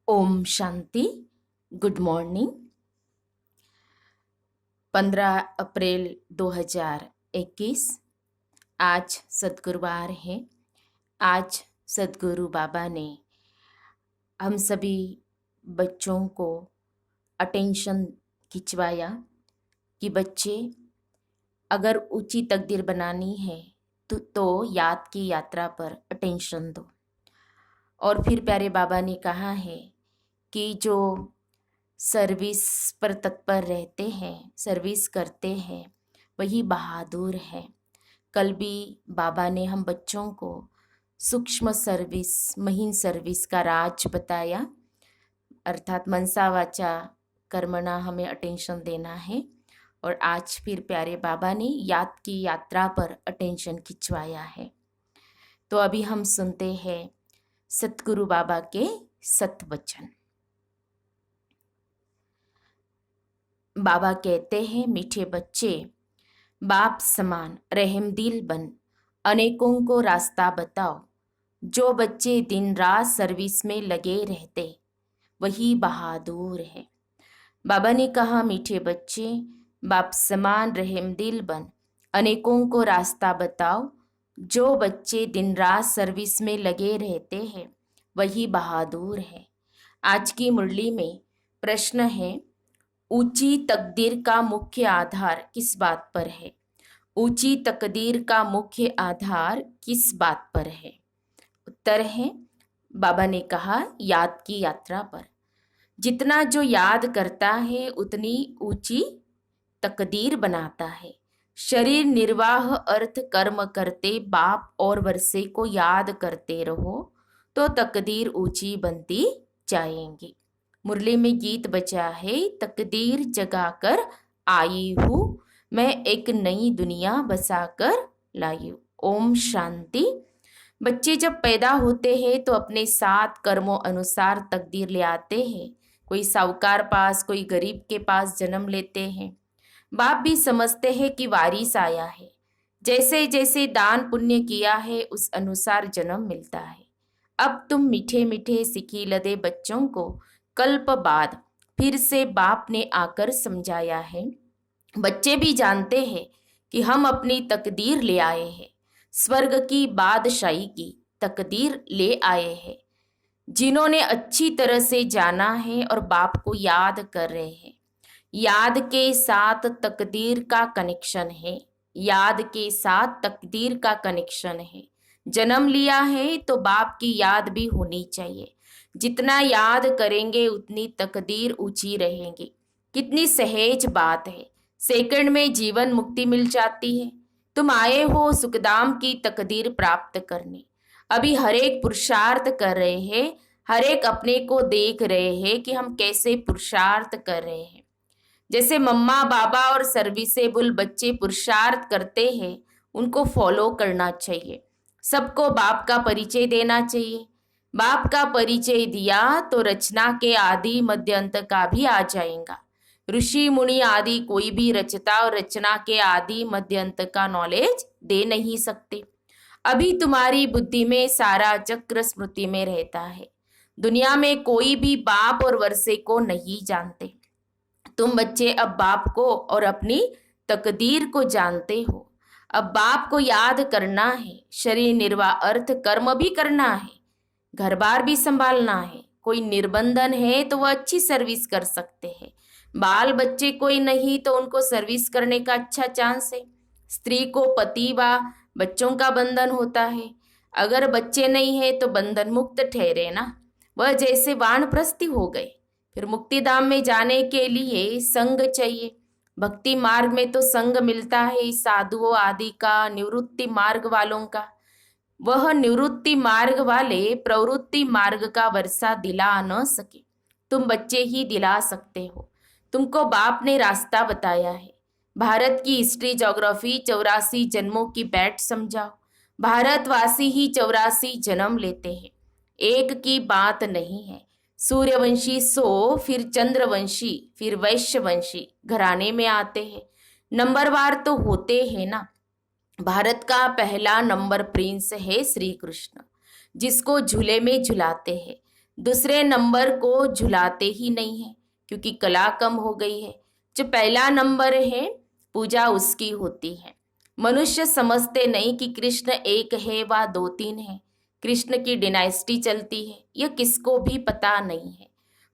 Om Shanti. Good morning. 15 अप्रैल 2021 आज सद्गुरुवार है। आज सद्गुरु बाबा ने हम सभी बच्चों को अटेंशन खिंचवाया कि बच्चे अगर ऊंची तकदीर बनानी है तो याद की यात्रा पर अटेंशन दो। और फिर प्यारे बाबा ने कहा है कि जो सर्विस पर तत्पर रहते हैं, सर्विस करते हैं, वही बहादुर है। कल भी बाबा ने हम बच्चों को सूक्ष्म सर्विस, महीन सर्विस का राज बताया, अर्थात मनसा वाचा कर्मणा हमें अटेंशन देना है। और आज फिर प्यारे बाबा ने याद की यात्रा पर अटेंशन खिंचवाया है। तो अभी हम सुनते हैं सतगुरु बाबा के सतवचन। बाबा कहते हैं, मीठे बच्चे, बाप समान रहमदिल बन, अनेकों को रास्ता बताओ। जो बच्चे दिन रात सर्विस में लगे रहते, वही बहादुर है। बाबा ने कहा, मीठे बच्चे, बाप समान रहमदिल बन, अनेकों को रास्ता बताओ। जो बच्चे दिन रात सर्विस में लगे रहते हैं, वही बहादुर है। आज की मुरली में प्रश्न है, ऊंची तकदीर का मुख्य आधार किस बात पर है? ऊंची तकदीर का मुख्य आधार किस बात पर है? उत्तर है, बाबा ने कहा, याद की यात्रा पर। जितना जो याद करता है उतनी ऊंची तकदीर बनाता है। शरीर निर्वाह अर्थ कर्म करते बाप और वर्षे को याद करते रहो तो तकदीर ऊंची बनती जाएंगी। मुरली में गीत बजा है, तकदीर जगाकर आई हूँ मैं, एक नई दुनिया बसाकर लाई हूँ। ओम शांति। बच्चे जब पैदा होते हैं तो अपने साथ कर्मों अनुसार तकदीर ले आते हैं। कोई साहूकार पास, कोई गरीब के पास जन्म लेते हैं। बाप भी समझते हैं कि वारिस आया है, जैसे जैसे दान पुण्य किया है उस अनुसार जन्म मिलता है। अब तुम मीठे मीठे सिखी लदे बच्चों को कल्प बाद फिर से बाप ने आकर समझाया है। बच्चे भी जानते हैं कि हम अपनी तकदीर ले आए हैं, स्वर्ग की बादशाही की तकदीर ले आए हैं। जिन्होंने अच्छी तरह से जाना है और बाप को याद कर रहे हैं। याद के साथ तकदीर का कनेक्शन है, याद के साथ तकदीर का कनेक्शन है। जन्म लिया है तो बाप की याद भी होनी चाहिए। जितना याद करेंगे उतनी तकदीर ऊंची रहेगी। कितनी सहज बात है, सेकंड में जीवन मुक्ति मिल जाती है। तुम आए हो सुखदाम की तकदीर प्राप्त करने। अभी हर एक पुरुषार्थ कर रहे हैं, हर एक अपने को देख रहे हैं कि हम कैसे पुरुषार्थ कर रहे हैं। जैसे मम्मा बाबा और सर्विसेबल बच्चे पुरुषार्थ करते हैं, उनको फॉलो करना चाहिए। सबको बाप का परिचय देना चाहिए। बाप का परिचय दिया तो रचना के आदि मध्य अंत का भी आ जाएगा। ऋषि मुनि आदि कोई भी रचता और रचना के आदि मध्य अंत का नॉलेज दे नहीं सकते। अभी तुम्हारी बुद्धि में सारा चक्र स्मृति में रहता है। दुनिया में कोई भी बाप और वर्षे को नहीं जानते। तुम बच्चे अब बाप को और अपनी तकदीर को जानते हो। अब बाप को याद करना है, शरीर निर्वाह अर्थ कर्म भी करना है, घर बार भी संभालना है। कोई निर्बंधन है तो वह अच्छी सर्विस कर सकते हैं। बाल बच्चे कोई नहीं तो उनको सर्विस करने का अच्छा चांस है। स्त्री को पति व बच्चों का बंधन होता है। अगर बच्चे नहीं है तो बंधन मुक्त ठहरे ना, वह जैसे वानप्रस्थी हो गए। फिर मुक्ति धाम में जाने के लिए संग चाहिए। भक्ति मार्ग में तो संग मिलता है साधुओं आदि का, निवृत्ति मार्ग वालों का। वह निवृत्ति मार्ग वाले प्रवृत्ति मार्ग का वर्षा दिला न सके, तुम बच्चे ही दिला सकते हो। तुमको बाप ने रास्ता बताया है। भारत की हिस्ट्री ज्योग्राफी 84 जन्मों की बैठ समझाओ। भारतवासी ही 84 जन्म लेते हैं, एक की बात नहीं है। सूर्यवंशी सो, फिर चंद्रवंशी, फिर वैश्यवंशी घराने में आते हैं। नंबरवार तो होते हैं ना। भारत का पहला नंबर प्रिंस है श्री कृष्ण, जिसको झूले में झुलाते हैं। दूसरे नंबर को झुलाते ही नहीं है क्योंकि कला कम हो गई है। जो पहला नंबर है पूजा उसकी होती है। मनुष्य समझते नहीं कि कृष्ण एक है व दो तीन है। कृष्ण की डिनाइस्टी चलती है, यह किसको भी पता नहीं है।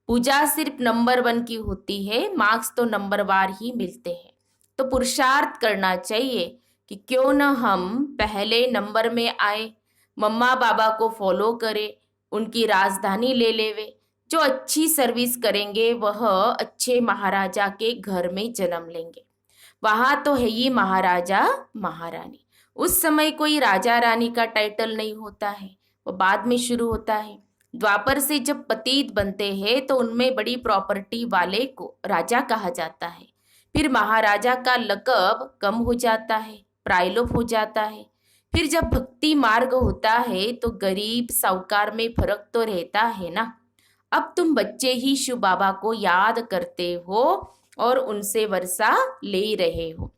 पूजा सिर्फ नंबर 1 की होती है, मार्क्स तो नंबरवार ही मिलते हैं। तो पुरुषार्थ करना चाहिए कि क्यों न हम पहले नंबर में आए, मम्मा बाबा को फॉलो करें, उनकी राजधानी ले लेवे। जो अच्छी सर्विस करेंगे वह अच्छे महाराजा के घर में जन्म लेंगे। वहां तो है ही महाराजा महारानी। उस समय कोई राजा रानी का टाइटल नहीं होता है, वो बाद में शुरू होता है। द्वापर से जब पतित बनते हैं तो उनमें बड़ी प्रॉपर्टी वाले को राजा कहा जाता है। फिर महाराजा का लक़ब कम हो जाता है, प्रायलोप हो जाता है। फिर जब भक्ति मार्ग होता है तो गरीब साहूकार में फर्क तो रहता है ना। अब तुम बच्चे ही शिव बाबा को याद करते हो और उनसे वर्षा ले रहे हो।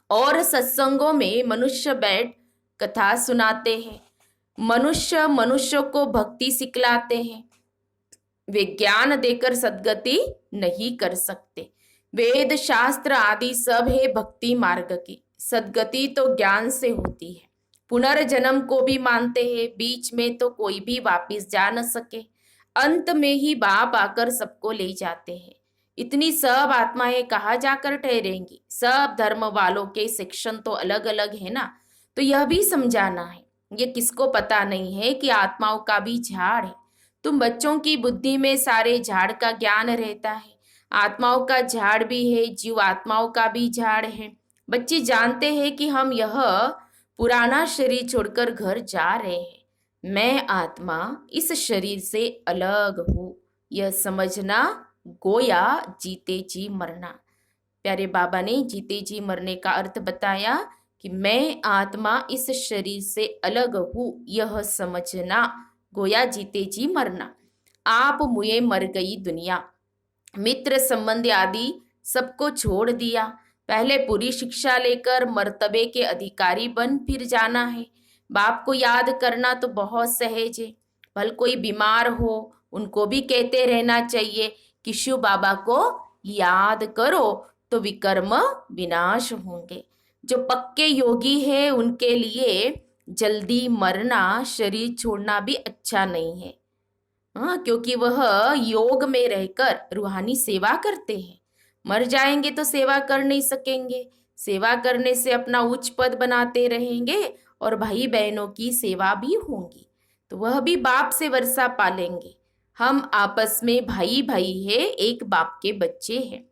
और सत्संगों में मनुष्य बैठ कथा सुनाते हैं। मनुष्य को भक्ति सिखलाते हैं। वे ज्ञान देकर सद्गति नहीं कर सकते। वेद शास्त्र आदि सब है भक्ति मार्ग की। सद्गति तो ज्ञान से होती है। पुनर्जन्म को भी मानते हैं, बीच में तो कोई भी वापिस जा न सके। अंत में ही बाप आकर सबको ले जाते हैं। इतनी सब आत्माएं कहाँ जाकर ठहरेंगी? सब धर्म वालों के सेक्शन तो अलग अलग है ना, तो यह भी समझाना है। ये किसको पता नहीं है कि आत्माओं का भी झाड़ है। तुम बच्चों की बुद्धि में सारे झाड़ का ज्ञान रहता है। आत्माओं का झाड़ भी है, जीव आत्माओं का भी झाड़ है। बच्चे जानते हैं कि हम यह पुराना शरीर छोड़कर घर जा रहे हैं। मैं आत्मा इस शरीर से अलग हूँ, यह समझना गोया जीते जी मरना। प्यारे बाबा ने जीते जी मरने का अर्थ बताया कि मैं आत्मा इस शरीर से अलग हूँ, यह समझना गोया जीते जी मरना। आप मुए मर गई दुनिया, मित्र संबंध आदि सबको छोड़ दिया। पहले पूरी शिक्षा लेकर मर्तबे के अधिकारी बन फिर जाना है। बाप को याद करना तो बहुत सहज है। भल कोई बीमार हो उनको भी कहते रहना चाहिए कि शिव बाबा को याद करो तो विकर्म विनाश होंगे। जो पक्के योगी है उनके लिए जल्दी मरना, शरीर छोड़ना भी अच्छा नहीं है। हाँ, क्योंकि वह योग में रहकर रूहानी सेवा करते हैं। मर जाएंगे तो सेवा कर नहीं सकेंगे। सेवा करने से अपना उच्च पद बनाते रहेंगे और भाई बहनों की सेवा भी होंगी, तो वह भी बाप से वर्षा पालेंगे। हम आपस में भाई भाई है, एक बाप के बच्चे हैं।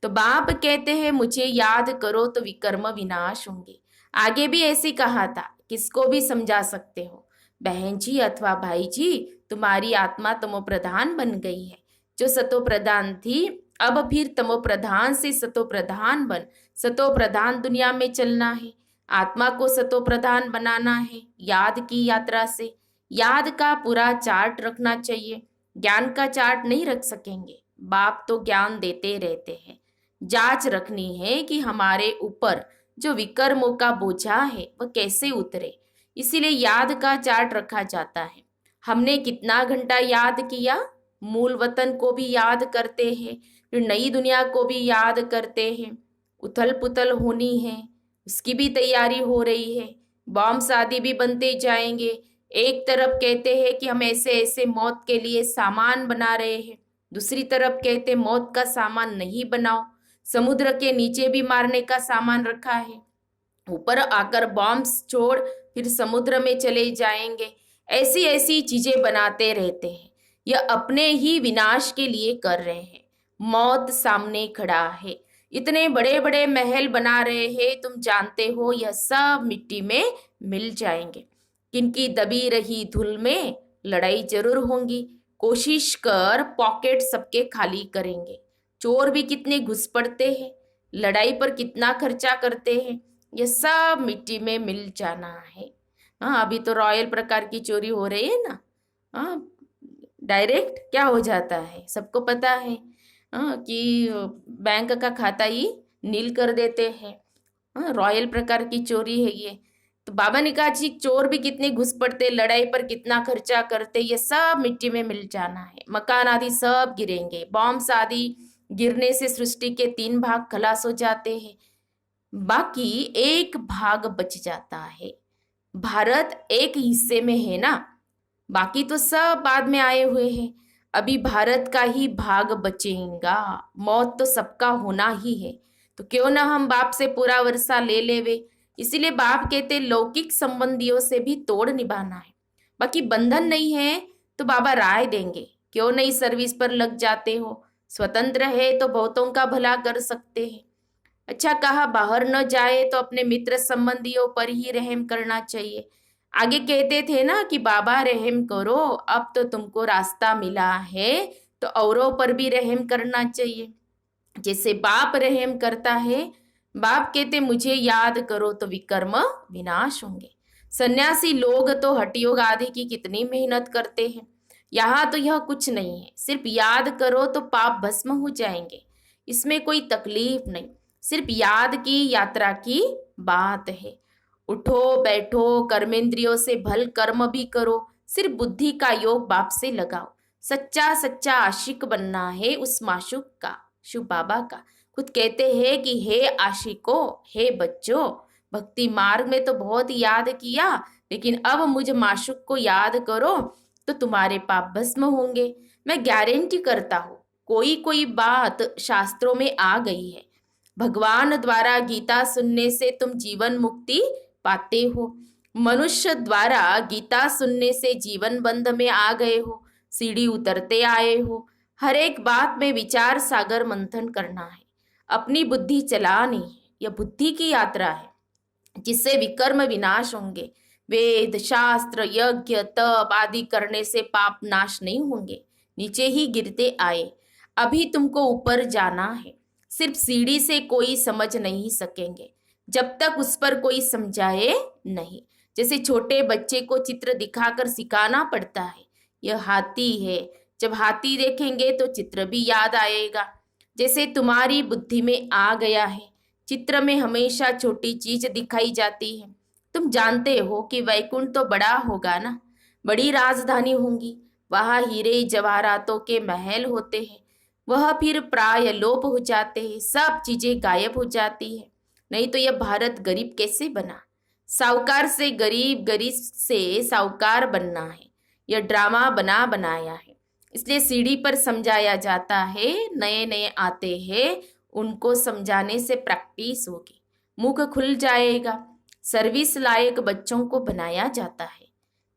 तो बाप कहते हैं मुझे याद करो तो विकर्म विनाश होंगे। आगे भी ऐसे कहा था, किसको भी समझा सकते हो। बहन जी अथवा भाई जी, तुम्हारी आत्मा तमो प्रधान बन गई है। जो सतो प्रधान थी अब फिर तमो प्रधान से सतो प्रधान बन सतो प्रधान दुनिया में चलना है। आत्मा को सतो प्रधान बनाना है याद की यात्रा से। याद का पूरा चार्ट रखना चाहिए, ज्ञान का चार्ट नहीं रख सकेंगे। बाप तो ज्ञान देते रहते हैं। जांच रखनी है कि हमारे ऊपर जो विकर्मों का बोझा है वह कैसे उतरे, इसीलिए याद का चार्ट रखा जाता है। हमने कितना घंटा याद किया, मूल वतन को भी याद करते हैं, फिर नई दुनिया को भी याद करते हैं। उथल पुथल होनी है, उसकी भी तैयारी हो रही है। बॉम्ब आदि भी बनते जाएंगे। एक तरफ कहते हैं कि हम ऐसे ऐसे मौत के लिए सामान बना रहे हैं, दूसरी तरफ कहते मौत का सामान नहीं बनाओ। समुद्र के नीचे भी मारने का सामान रखा है। ऊपर आकर बॉम्ब छोड़ फिर समुद्र में चले जाएंगे। ऐसी ऐसी चीजें बनाते रहते हैं। यह अपने ही विनाश के लिए कर रहे हैं। मौत सामने खड़ा है। इतने बड़े बड़े महल बना रहे हैं, तुम जानते हो यह सब मिट्टी में मिल जाएंगे। किनकी दबी रही धूल में लड़ाई जरूर होंगी। कोशिश कर पॉकेट सबके खाली करेंगे। चोर भी कितने घुस पड़ते हैं, लड़ाई पर कितना खर्चा करते हैं। ये सब मिट्टी में मिल जाना है। हाँ, अभी तो रॉयल प्रकार की चोरी हो रही है ना। हाँ, डायरेक्ट क्या हो जाता है सबको पता है। हाँ, कि बैंक का खाता ही नील कर देते हैं। हाँ, रॉयल प्रकार की चोरी है ये। तो बाबा ने कहा जी चोर भी कितने घुस पड़ते, लड़ाई पर कितना खर्चा करते, ये सब मिट्टी में मिल जाना है, मकान आदि सब गिरेंगे, बॉम्ब्स आदि गिरने से सृष्टि के 3 भाग खलास हो जाते हैं, बाकी एक भाग बच जाता है। भारत एक हिस्से में है ना, बाकी तो सब बाद में आए हुए हैं। अभी भारत का ही भाग बचेगा, मौत तो सबका होना ही है, तो क्यों ना हम बाप से पूरा वर्षा ले लेवे। इसीलिए बाप कहते लौकिक संबंधियों से भी तोड़ निभाना है, बाकी बंधन नहीं है तो बाबा राय देंगे, क्यों नहीं सर्विस पर लग जाते हो, स्वतंत्र है तो बहुतों का भला कर सकते हैं। अच्छा कहा बाहर न जाए तो अपने मित्र संबंधियों पर ही रहम करना चाहिए। आगे कहते थे ना कि बाबा रहम करो, अब तो तुमको रास्ता मिला है तो औरों पर भी रहम करना चाहिए। जैसे बाप रहम करता है, बाप कहते मुझे याद करो तो विकर्म विनाश होंगे। सन्यासी लोग तो हठयोग आदि की कितनी मेहनत करते हैं, यहाँ तो यह कुछ नहीं है, सिर्फ याद करो तो पाप भस्म हो जाएंगे, इसमें कोई तकलीफ नहीं, सिर्फ याद की यात्रा की बात है। उठो बैठो कर्मेंद्रियों से भल कर्म भी करो, सिर्फ बुद्धि का योग बाप से लगाओ। सच्चा सच्चा आशिक बनना है उस माशूक का, शिव बाबा का। खुद कहते हैं कि हे आशिको, हे बच्चों, भक्ति मार्ग में तो बहुत याद किया, लेकिन अब मुझ माशूक को याद करो तो तुम्हारे पाप भस्म होंगे। मैं गारंटी करता हूँ कोई कोई बात शास्त्रों में आ गई है, भगवान द्वारा गीता सुनने से तुम जीवन मुक्ति पाते हो, मनुष्य द्वारा गीता सुनने से जीवन बंध में आ गए हो, सीढ़ी उतरते आए हो। हर एक बात में विचार सागर मंथन करना है, अपनी बुद्धि चलानी है, यह बुद्धि की यात्रा है जिससे विकर्म विनाश होंगे। वेद शास्त्र यज्ञ तप आदि करने से पाप नाश नहीं होंगे, नीचे ही गिरते आए। अभी तुमको ऊपर जाना है, सिर्फ सीढ़ी से कोई समझ नहीं सकेंगे जब तक उस पर कोई समझाए नहीं। जैसे छोटे बच्चे को चित्र दिखाकर सिखाना पड़ता है, यह हाथी है, जब हाथी देखेंगे तो चित्र भी याद आएगा। जैसे तुम्हारी बुद्धि में आ गया है, चित्र में हमेशा छोटी चीज दिखाई जाती है। तुम जानते हो कि वैकुंठ तो बड़ा होगा ना, बड़ी राजधानी होंगी, वहाँ हीरे जवाहरातों के महल होते हैं, वह फिर प्राय लोप हो जाते हैं, सब चीजें गायब हो जाती है। नहीं तो यह भारत गरीब कैसे बना, साहूकार से गरीब, गरीब से साहूकार बनना है, यह ड्रामा बना बनाया है। इसलिए सीढ़ी पर समझाया जाता है, नए नए आते हैं उनको समझाने से प्रैक्टिस होगी, मुख खुल जाएगा। सर्विस लायक बच्चों को बनाया जाता है।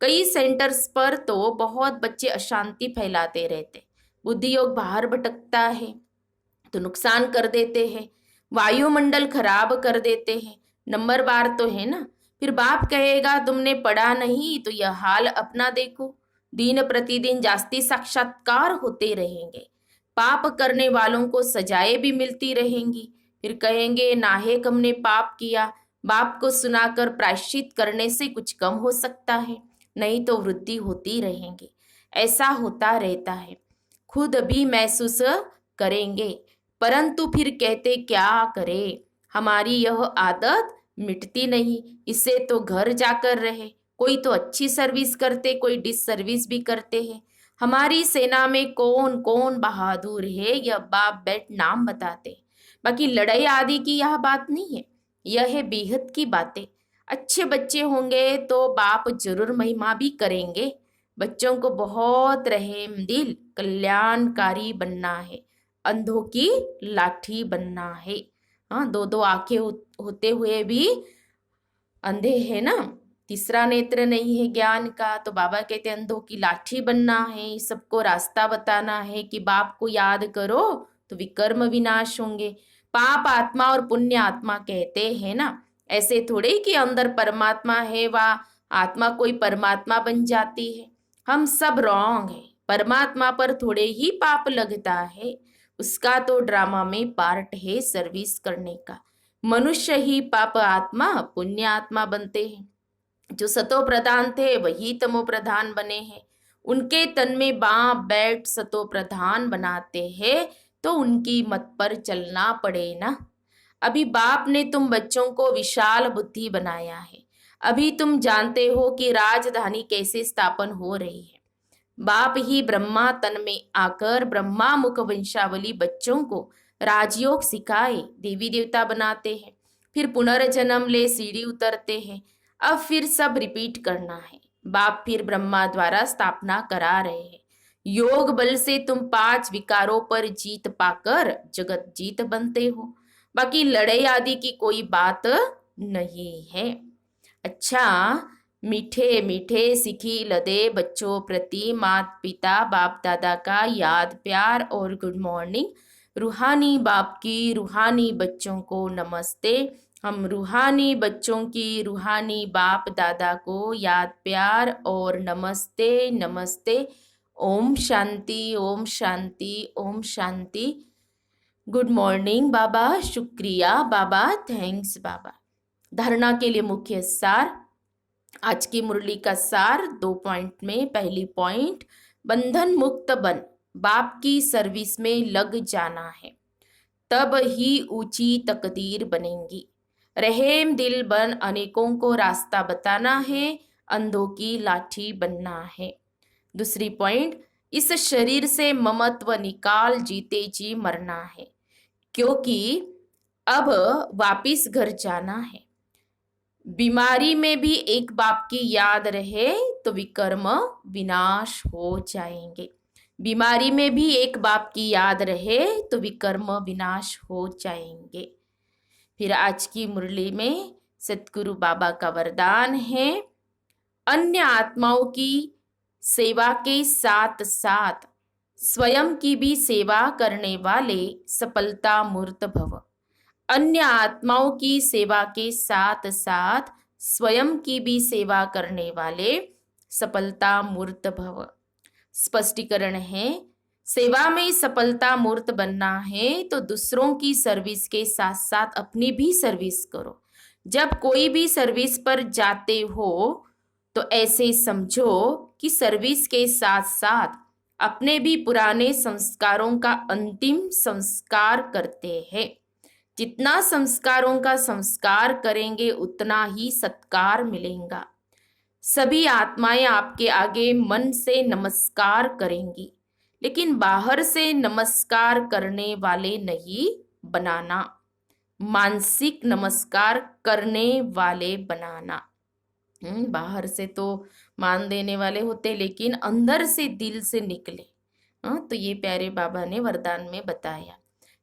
कई सेंटर्स पर तो बहुत बच्चे अशांति फैलाते रहते, बुद्धि योग बाहर भटकता है तो नुकसान कर देते हैं, वायुमंडल खराब कर देते हैं, नंबर बार तो है ना। फिर बाप कहेगा तुमने पढ़ा नहीं तो यह हाल अपना देखो, दिन प्रतिदिन जास्ती साक्षात्कार होते रहेंगे, पाप करने वालों को सजाएं भी मिलती रहेंगी। फिर कहेंगे नाहेक हमने पाप किया, बाप को सुनाकर प्रायश्चित करने से कुछ कम हो सकता है, नहीं तो वृद्धि होती रहेंगी। ऐसा होता रहता है, खुद भी महसूस करेंगे, परंतु फिर कहते क्या करें, हमारी यह आदत मिटती नहीं, इससे तो घर जाकर रहे। कोई तो अच्छी सर्विस करते, कोई डिस सर्विस भी करते हैं। हमारी सेना में कौन कौन बहादुर है यह बाप बैठ नाम बताते। बाकी लड़ाई आदि की यह बात नहीं है, यह है बेहद की बातें। अच्छे बच्चे होंगे तो बाप जरूर महिमा भी करेंगे। बच्चों को बहुत रहम दिल कल्याणकारी बनना है, अंधों की लाठी बनना है। हाँ, दो दो आंखें होते हुए भी अंधे है ना, तीसरा नेत्र नहीं है ज्ञान का, तो बाबा कहते हैं अंधों की लाठी बनना है, सबको रास्ता बताना है कि बाप को याद करो तो विकर्म विनाश होंगे। पाप आत्मा और पुण्य आत्मा कहते हैं ना, ऐसे थोड़े कि अंदर परमात्मा है वह आत्मा कोई परमात्मा बन जाती है। हम सब रॉन्ग है, परमात्मा पर थोड़े ही पाप लगता है, उसका तो ड्रामा में पार्ट है सर्विस करने का। मनुष्य ही पाप आत्मा पुण्य आत्मा बनते हैं। जो सतो प्रधान थे वही तमो प्रधान बने हैं, उनके तन में बाप बैठ सतो प्रधान बनाते हैं, तो उनकी मत पर चलना पड़े ना। अभी बाप ने तुम बच्चों को विशाल बुद्धि बनाया है, अभी तुम जानते हो कि राजधानी कैसे स्थापन हो रही है। बाप ही ब्रह्मा तन में आकर ब्रह्मा मुख वंशावली बच्चों को राजयोग सिखाए देवी देवता बनाते हैं, फिर पुनर्जन्म ले सीढ़ी उतरते हैं। अब फिर सब रिपीट करना है। बाप फिर ब्रह्मा द्वारा स्थापना करा रहे हैं। योग बल से तुम 5 विकारों पर जीत पाकर जगत जीत बनते हो। बाकी लड़ाई आदि की कोई बात नहीं है। अच्छा, मीठे मीठे सिखी लदे बच्चों प्रति माता पिता बाप दादा का याद प्यार और गुड मॉर्निंग। रूहानी बाप की रूहानी बच्चों को नमस्ते। हम रूहानी बच्चों की रूहानी बाप दादा को याद प्यार और नमस्ते नमस्ते। ओम शांति ओम शांति ओम शांति। गुड मॉर्निंग बाबा, शुक्रिया बाबा, थैंक्स बाबा। धारणा के लिए मुख्य सार। आज की मुरली का सार 2 पॉइंट में। पहली पॉइंट, बंधन मुक्त बन, बाप की सर्विस में लग जाना है, तब ही ऊंची तकदीर बनेगी। रहेम दिल बन, अनेकों को रास्ता बताना है, अंधों की लाठी बनना है। दूसरी पॉइंट, इस शरीर से ममत्व निकाल, जीते जी मरना है, क्योंकि अब वापिस घर जाना है। बीमारी में भी एक बाप की याद रहे तो विकर्म विनाश हो जाएंगे। बीमारी में भी एक बाप की याद रहे तो विकर्म विनाश हो जाएंगे। फिर आज की मुरली में सतगुरु बाबा का वरदान है, अन्य आत्माओं की सेवा के साथ साथ स्वयं की भी सेवा करने वाले सफलता मूर्त भव। अन्य आत्माओं की सेवा के साथ साथ स्वयं की भी सेवा करने वाले सफलता मूर्त भव। स्पष्टीकरण है, सेवा में सफलता मूर्त बनना है तो दूसरों की सर्विस के साथ साथ अपनी भी सर्विस करो। जब कोई भी सर्विस पर जाते हो तो ऐसे समझो कि सर्विस के साथ साथ अपने भी पुराने संस्कारों का अंतिम संस्कार करते हैं। जितना संस्कारों का संस्कार करेंगे उतना ही सत्कार मिलेगा। सभी आत्माएं आपके आगे मन से नमस्कार करेंगी, लेकिन बाहर से नमस्कार करने वाले नहीं बनाना, मानसिक नमस्कार करने वाले बनाना। बाहर से तो मान देने वाले होते, लेकिन अंदर से दिल से निकले। तो ये प्यारे बाबा ने वरदान में बताया।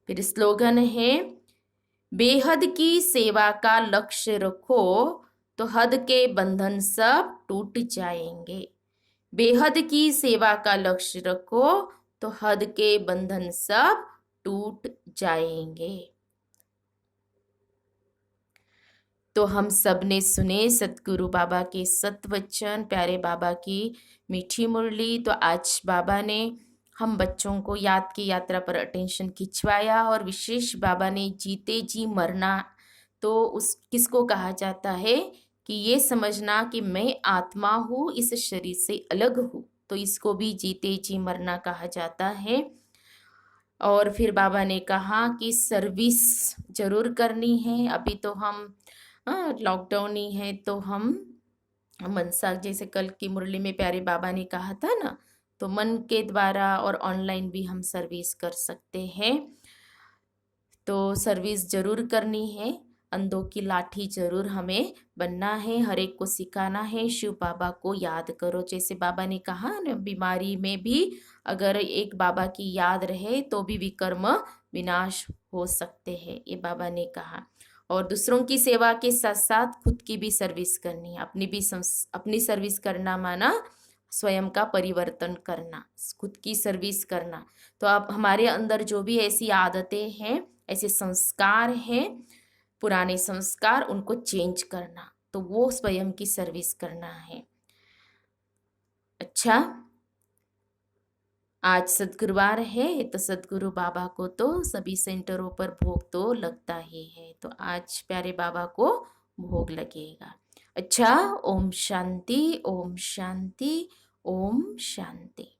फिर स्लोगन है, बेहद की सेवा का लक्ष्य रखो तो हद के बंधन सब टूट जाएंगे। बेहद की सेवा का लक्ष्य रखो तो हद के बंधन सब टूट जाएंगे। तो हम सब ने सुने सतगुरु बाबा के सत्वचन, प्यारे बाबा की मीठी मुरली। तो आज बाबा ने हम बच्चों को याद की यात्रा पर अटेंशन खिंचवाया, और विशेष बाबा ने जीते जी मरना, तो उस किसको कहा जाता है कि ये समझना कि मैं आत्मा हूँ, इस शरीर से अलग हूँ, तो इसको भी जीते जी मरना कहा जाता है। और फिर बाबा ने कहा कि सर्विस जरूर करनी है। अभी तो हम लॉकडाउन ही है, तो हम मनसा, जैसे कल की मुरली में प्यारे बाबा ने कहा था ना, तो मन के द्वारा और ऑनलाइन भी हम सर्विस कर सकते हैं। तो सर्विस जरूर करनी है, अंधों की लाठी जरूर हमें बनना है, हर एक को सिखाना है। शिव बाबा को याद करो, जैसे बाबा ने कहा ना, बीमारी में भी अगर एक बाबा की याद रहे तो भी विकर्म विनाश हो सकते हैं, ये बाबा ने कहा। और दूसरों की सेवा के साथ साथ खुद की भी सर्विस करनी है। अपनी सर्विस करना माना स्वयं का परिवर्तन करना, खुद की सर्विस करना। तो अब हमारे अंदर जो भी ऐसी आदतें हैं, ऐसे संस्कार हैं, पुराने संस्कार, उनको चेंज करना, तो वो स्वयं की सर्विस करना है। अच्छा, आज सदगुरुवार है, तो सदगुरु बाबा को तो सभी सेंटरों पर भोग तो लगता ही है, तो आज प्यारे बाबा को भोग लगेगा। अच्छा, ओम शांति ओम शांति ओम शांति।